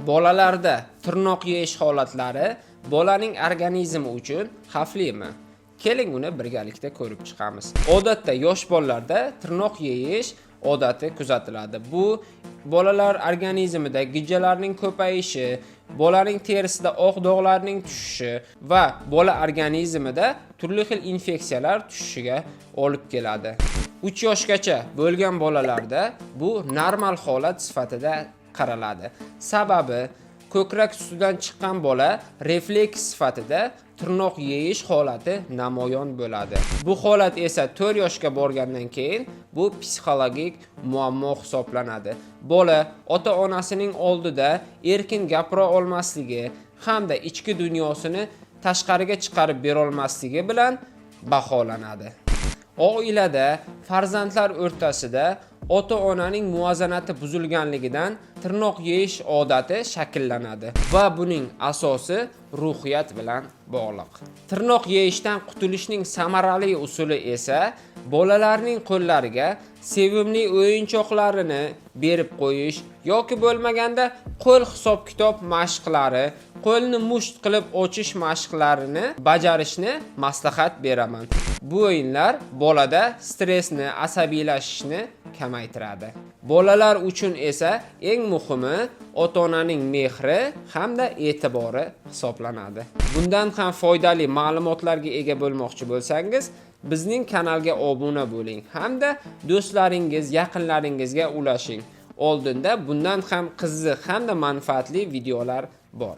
Bolalarda tirnoq yeyish holatlari bolaning organizmi uchun xavflimi? Keling uni birgalikda ko'rib chiqamiz. Odatda yosh bolalarda tirnoq yeyish odati kuzatiladi. Bu bolalar organizmida gijjalarning ko'payishi, bolaning terisida oq dog'larning tushishi va bola organizmida turli xil infeksiyalar tushishiga olib keladi. 3 yoshgacha bo'lgan bolalarda bu normal holat sifatida qaraladi. Sababi ko'krak sustidan chiqqan bola refleks sifatida tirnoq yeyish holati namoyon bo'ladi. Bu holat esa 4 yoshga borgandan keyin bu psixologik muammo hisoblanadi. Bola ota-onasining oldida erkin gapira olmasligi hamda ichki dunyosini tashqariga chiqarib bera olmasligi bilan baholanadi. Oilada farzandlar o'rtasida ota-onaning muvozanati buzilganligidan tirnoq yeyish odati shakllanadi va buning asosi ruhiyat bilan bog'liq. Tirnoq yeyishdan qutulishning samarali usuli esa bolalarning qo'llariga sevimli o'yinchoqlarini berib qo'yish yoki bo'lmaganda qo'l hisob-kitob mashqlari, qo'lni musht qilib ochish mashqlarini bajarishni maslahat beraman. Bu o'yinlar bolada stressni, asabiylashishni kamaytiradi. Bolalar uchun esa eng muhimi ota-onaning mehri hamda e'tibori hisoblanadi. Bundan ham foydali ma'lumotlarga ega bo'lmoqchi bo'lsangiz, bizning kanalga obuna bo'ling hamda do'stlaringiz, yaqinlaringizga ulashing. Oldinda bundan ham qiziq hamda manfaatli videolar bor.